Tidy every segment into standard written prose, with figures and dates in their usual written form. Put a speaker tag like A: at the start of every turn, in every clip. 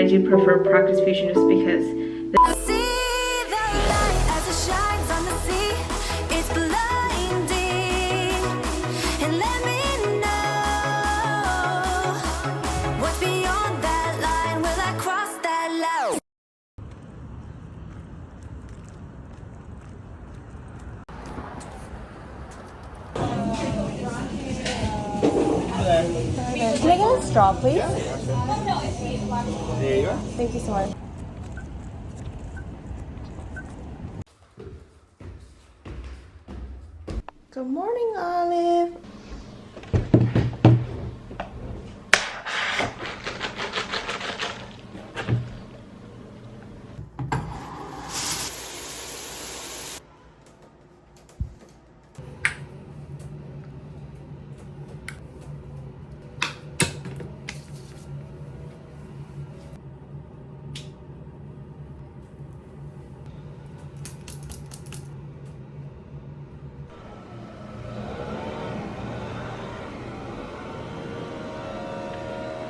A: I do prefer Practice Fusion just because
B: Can I get a straw, please?
C: There you go.
B: Thank you so much. Good morning, Olive.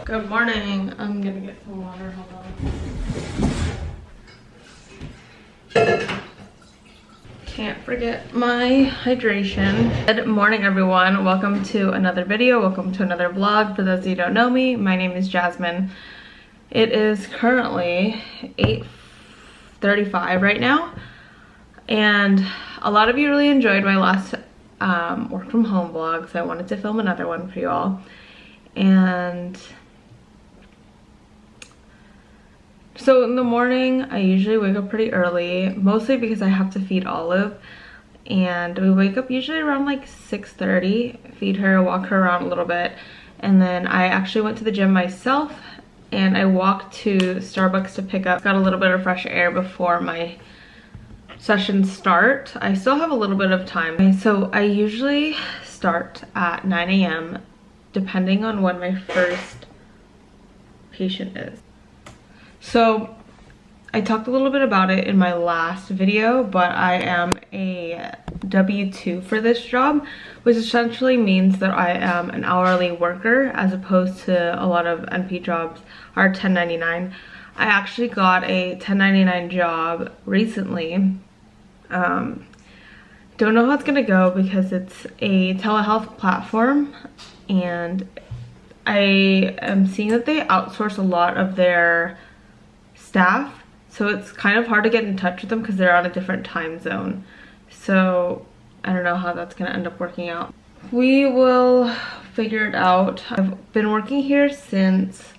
A: Good morning. I'm gonna get some water. Hold on. Can't forget my hydration. Good morning, everyone. Welcome to another video. Welcome to another vlog. For those of you who don't know me, my name is Jasmine. It is currently 8:35 right now, and a lot of you really enjoyed my last work from home vlog, so I wanted to film another one for you all. And so in the morning, I usually wake up pretty early, mostly because I have to feed Olive. And we wake up usually around like 6:30, feed her, walk her around a little bit. And then I actually went to the gym myself and I walked to Starbucks to pick up, got a little bit of fresh air before my sessions start. I still have a little bit of time. So I usually start at 9 a.m. depending on when my first patient is. So I talked a little bit about it in my last video, but I am a W-2 for this job, which essentially means that I am an hourly worker as opposed to a lot of NP jobs are 1099. I actually got a 1099 job recently. Don't know how it's gonna go because it's a telehealth platform, and I am seeing that they outsource a lot of their staff, so it's kind of hard to get in touch with them because they're on a different time zone. So I don't know how that's gonna end up working out. We will figure it out. I've been working here since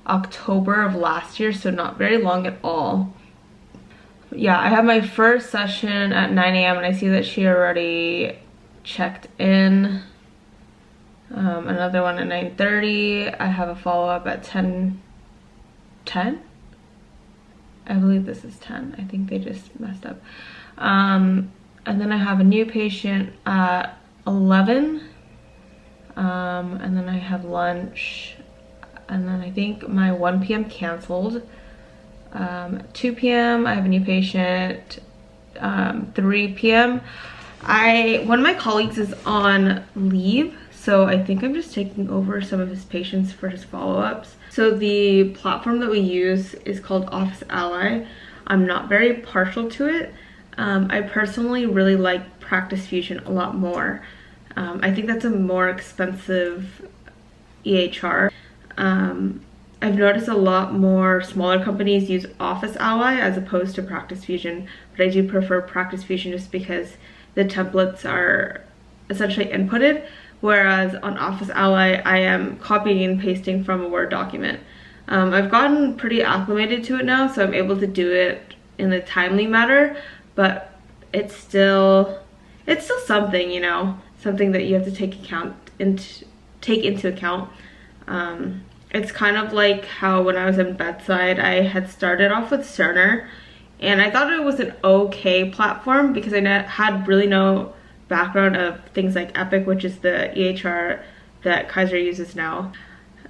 A: October of last year, so not very long at all. Yeah, I have my first session at 9 a.m. and I see that she already checked in. Another one at 9:30. I have a follow-up at 10. I believe this is 10. I think they just messed up. And then I have a new patient at 11. And then I have lunch. And then I think my 1 p.m. canceled. 2 p.m. I have a new patient. 3 p.m. One of my colleagues is on leave, so I think I'm just taking over some of his patients for his follow-ups. So the platform that we use is called Office Ally. I'm not very partial to it. I personally really like Practice Fusion a lot more. I think that's a more expensive EHR. I've noticed a lot more smaller companies use Office Ally as opposed to Practice Fusion, but I do prefer Practice Fusion just because the templates are essentially inputted, whereas on Office Ally, I am copying and pasting from a Word document. I've gotten pretty acclimated to it now, so I'm able to do it in a timely manner, but it's still something, you know, something that you have to take into account. It's kind of like how when I was in bedside, I had started off with Cerner, and I thought it was an okay platform because I had really no background of things like Epic, which is the EHR that Kaiser uses now.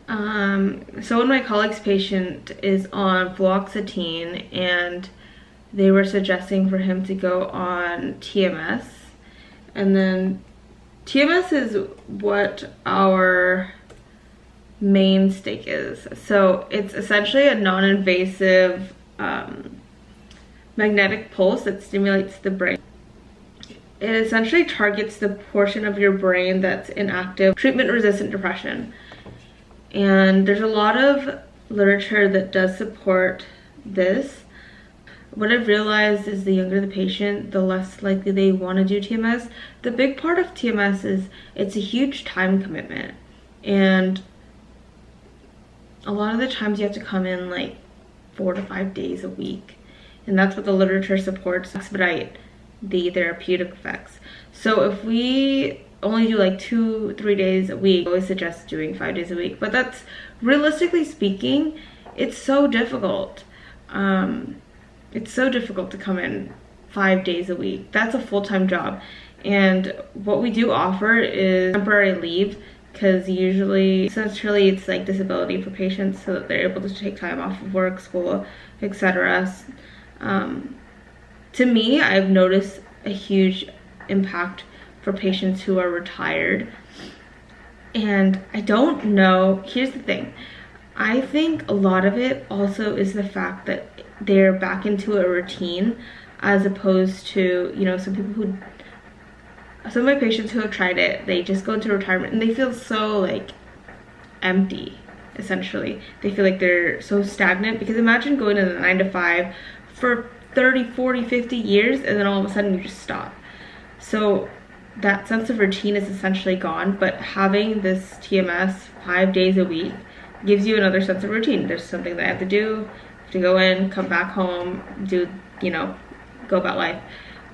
A: So when my colleague's patient is on fluoxetine, and they were suggesting for him to go on TMS, and then TMS is what our main stake is. So it's essentially a non-invasive magnetic pulse that stimulates the brain. It essentially targets the portion of your brain that's inactive, treatment-resistant depression. And there's a lot of literature that does support this. What I've realized is the younger the patient, the less likely they want to do TMS. The big part of TMS is it's a huge time commitment. And a lot of the times you have to come in like 4 to 5 days a week. And that's what the literature supports to expedite the therapeutic effects. So if we only do like 2-3 days a week, I always suggest doing 5 days a week. But that's, realistically speaking, it's so difficult. It's so difficult to come in 5 days a week. That's a full-time job. And what we do offer is temporary leave, because usually, essentially, it's like disability for patients so that they're able to take time off of work, school, etc. To me, I've noticed a huge impact for patients who are retired. And I don't know, here's the thing. I think a lot of it also is the fact that they're back into a routine, as opposed to, you know, some of my patients who have tried it, they just go into retirement and they feel so like empty, essentially. They feel like they're so stagnant, because imagine going in a 9 to 5 for 30, 40, 50 years and then all of a sudden you just stop. So that sense of routine is essentially gone, but having this TMS 5 days a week gives you another sense of routine. There's something that I have to do, I have to go in, come back home, do, you know, go about life.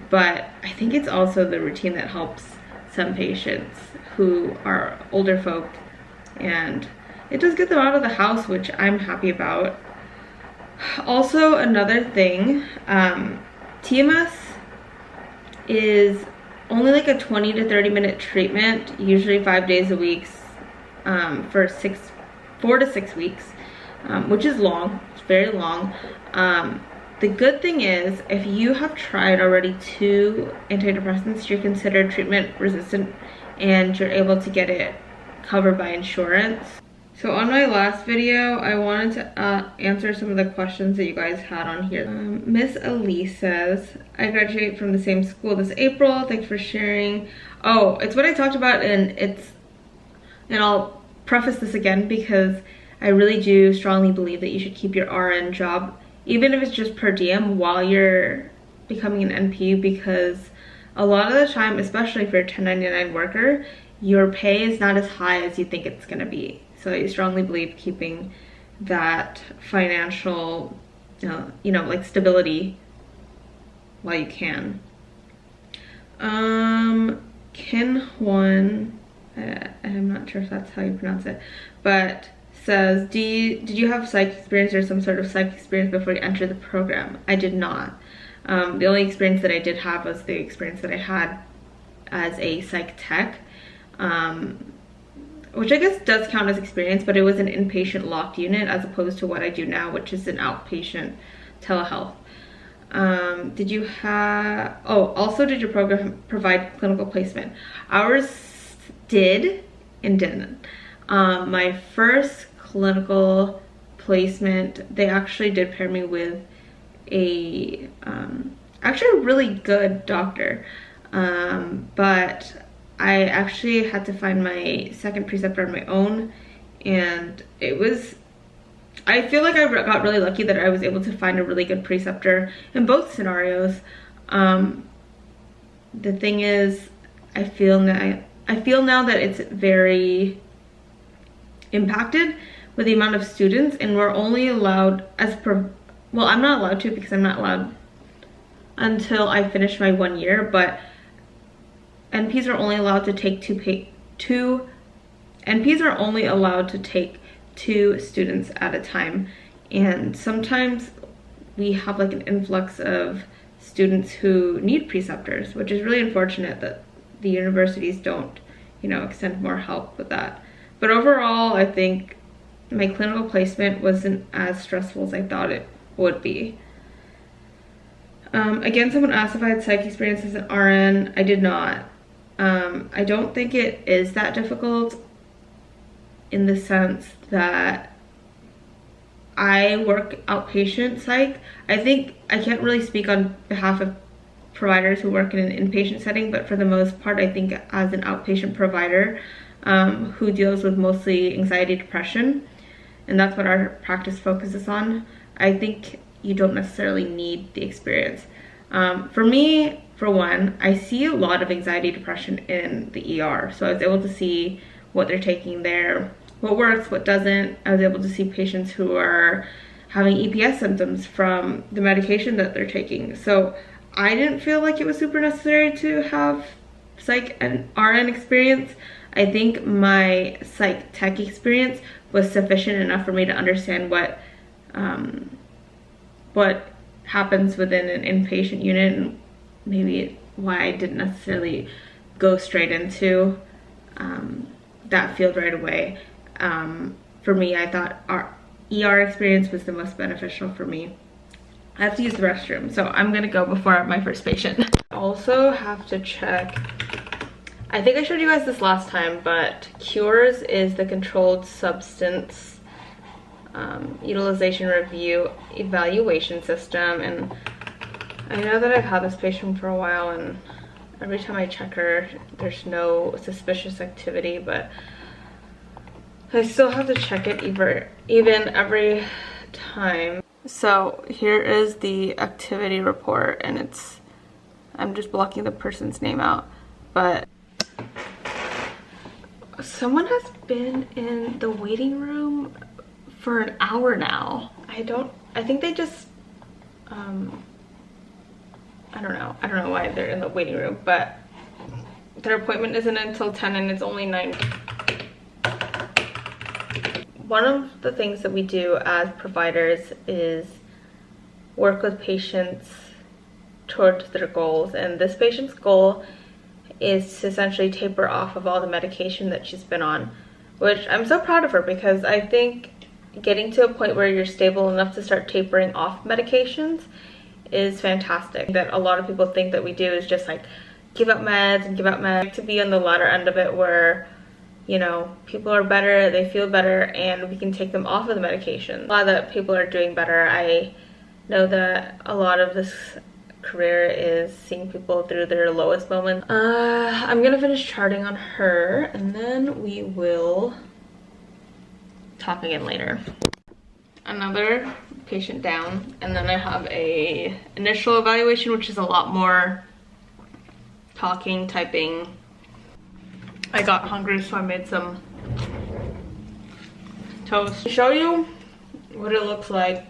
A: But I think it's also the routine that helps some patients who are older folk, and it does get them out of the house, which I'm happy about. Also, another thing, TMS is only like a 20 to 30 minute treatment, usually 5 days a week, for 4 to 6 weeks, which is long. It's very long. The good thing is, if you have tried already 2 antidepressants, you're considered treatment resistant and you're able to get it covered by insurance. So on my last video, I wanted to answer some of the questions that you guys had on here. Miss Elise says, I graduate from the same school this April. Thanks for sharing. Oh, it's what I talked about, and I'll preface this again because I really do strongly believe that you should keep your RN job, even if it's just per diem, while you're becoming an NP, because a lot of the time, especially for a 1099 worker, your pay is not as high as you think it's gonna be. So I strongly believe keeping that financial, you know, like stability while you can. Kin Hwan, I'm not sure if that's how you pronounce it, but says, did you have psych experience or some sort of psych experience before you entered the program? I did not. The only experience that I did have was the experience that I had as a psych tech, which I guess does count as experience, but it was an inpatient locked unit as opposed to what I do now, which is an outpatient telehealth. Did you have, also did your program provide clinical placement? Ours did and didn't. My first clinical placement, they actually did pair me with actually a really good doctor, but I actually had to find my second preceptor on my own, and I feel like I got really lucky that I was able to find a really good preceptor in both scenarios. The thing is, I feel now that it's very impacted with the amount of students, and we're only allowed well, I'm not allowed to, because I'm not allowed until I finish my 1 year, but NPs are only allowed to take NPs are only allowed to take 2 students at a time, and sometimes we have like an influx of students who need preceptors, which is really unfortunate that the universities don't, you know, extend more help with that. But overall, I think my clinical placement wasn't as stressful as I thought it would be. Again, someone asked if I had psych experience as an RN. I did not. I don't think it is that difficult. in the sense that I work outpatient psych. I think I can't really speak on behalf of providers who work in an inpatient setting, but for the most part, I think as an outpatient provider who deals with mostly anxiety, depression, and that's what our practice focuses on, I think you don't necessarily need the experience. For me, for one, I see a lot of anxiety, depression in the ER, so I was able to see what they're taking there, what works, what doesn't. I was able to see patients who are having EPS symptoms from the medication that they're taking. So I didn't feel like it was super necessary to have psych and RN experience. I think my psych tech experience was sufficient enough for me to understand what happens within an inpatient unit, and maybe why I didn't necessarily go straight into that field right away. For me, I thought our ER experience was the most beneficial for me. I have to use the restroom, so I'm gonna go before my first patient. I also have to check, I think I showed you guys this last time, but CURES is the Controlled Substance Utilization Review Evaluation System, and I know that I've had this patient for a while, and every time I check her, there's no suspicious activity, but I still have to check it even every time. So here is the activity report, and I'm just blocking the person's name out, but someone has been in the waiting room for an hour now. I think they just, I don't know why they're in the waiting room, but their appointment isn't until 10 and it's only 9. One of the things that we do as providers is work with patients towards their goals, and this patient's goal is to essentially taper off of all the medication that she's been on, which I'm so proud of her, because I think getting to a point where you're stable enough to start tapering off medications is fantastic. That a lot of people think that we do is just like give up meds and give up meds. To be on the latter end of it where, you know, people are better, they feel better, and we can take them off of the medication. Glad that people are doing better. I know that a lot of this career is seeing people through their lowest moments. I'm gonna finish charting on her, and then we will talk again later. Another patient down, and then I have a initial evaluation, which is a lot more talking, typing. I got hungry, so I made some toast. To show you what it looks like.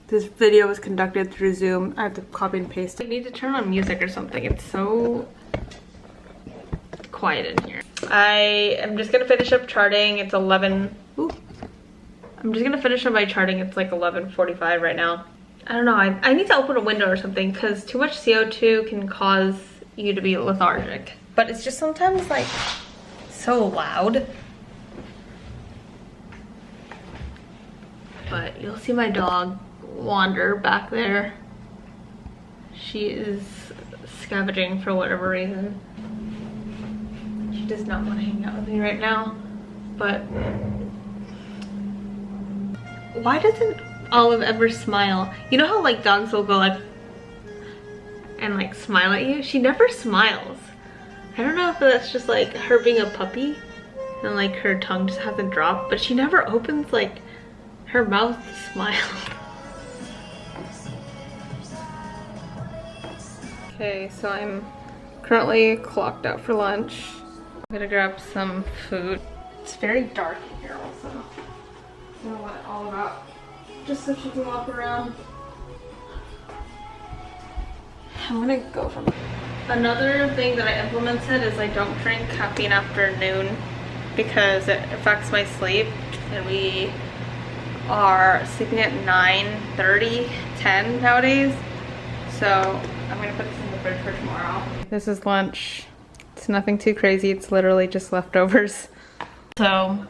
A: This video was conducted through Zoom. I have to copy and paste it. I need to turn on music or something. It's so quiet in here. I am just gonna finish up charting. It's 11. Ooh. I'm just gonna finish up my charting. It's like 11:45 right now. I don't know. I need to open a window or something, because too much CO2 can cause you to be lethargic. But it's just sometimes like so loud. But you'll see my dog wander back there. She is scavenging for whatever reason. She does not want to hang out with me right now. But why doesn't Olive ever smile? You know how like dogs will go like and like smile at you? She never smiles. I don't know if that's just like her being a puppy and like her tongue just hasn't dropped, but she never opens like her mouth to smile. Okay, so I'm currently clocked out for lunch. I'm gonna grab some food. It's very dark in here also. I don't know what it's all about. Just so she can walk around. I'm gonna go from here. Another thing that I implemented is I don't drink caffeine after noon because it affects my sleep, and we are sleeping at 9:30, 10 nowadays. So I'm gonna put this in the fridge for tomorrow. This is lunch. It's nothing too crazy. It's literally just leftovers. So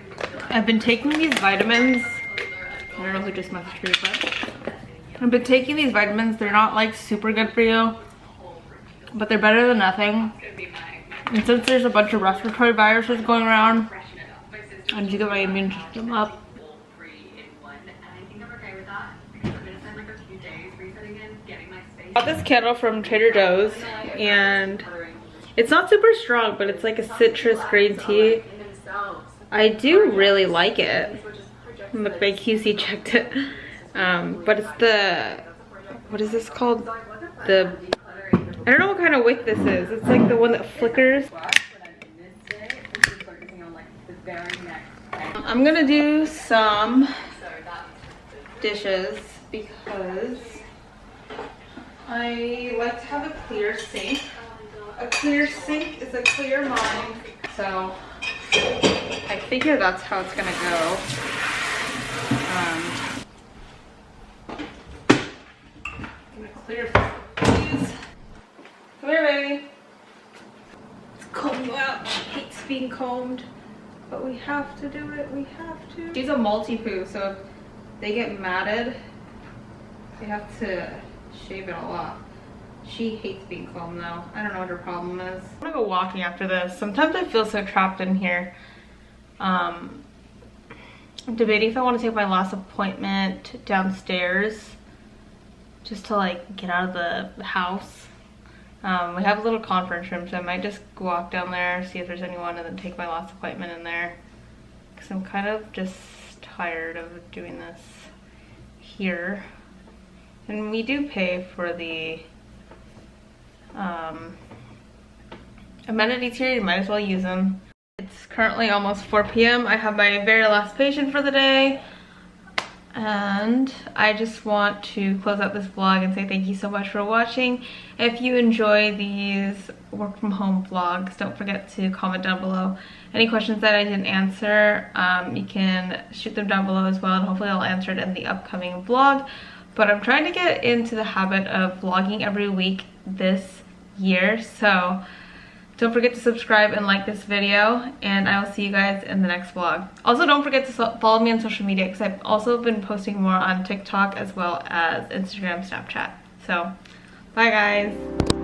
A: I've been taking these vitamins. I don't know who just messaged me, but I've been taking these vitamins. They're not like super good for you. but they're better than nothing. And since there's a bunch of respiratory viruses going around, I need to get my immune system up. I got this candle from Trader Joe's, and it's not super strong, but it's like a citrus green tea. I do really like it. Look, my QC checked it. But it's the, what is this called? I don't know what kind of wick this is. It's like the one that flickers. I'm gonna do some dishes because I like to have a clear sink. A clear sink is a clear mind. So I figure that's how it's gonna go. I'm gonna clear these. Come here, baby. Let's comb you out. She hates being combed, but we have to do it. We have to. She's a multi-poo, so if they get matted, they have to shave it all off. She hates being combed though. I don't know what her problem is. I'm gonna go walking after this. Sometimes I feel so trapped in here. I'm debating if I want to take my last appointment downstairs just to like get out of the house. We have a little conference room, so I might just walk down there, see if there's anyone, and then take my last appointment in there. Because I'm kind of just tired of doing this here. And we do pay for the amenities here. You might as well use them. It's currently almost 4 p.m. I have my very last patient for the day. And I just want to close out this vlog and say thank you so much for watching. If you enjoy these work from home vlogs, don't forget to comment down below any questions that I didn't answer. You can shoot them down below as well, and hopefully I'll answer it in the upcoming vlog. But I'm trying to get into the habit of vlogging every week this year, so don't forget to subscribe and like this video, and I will see you guys in the next vlog. Also, don't forget to follow me on social media because I've also been posting more on TikTok as well as Instagram, Snapchat. So, bye guys.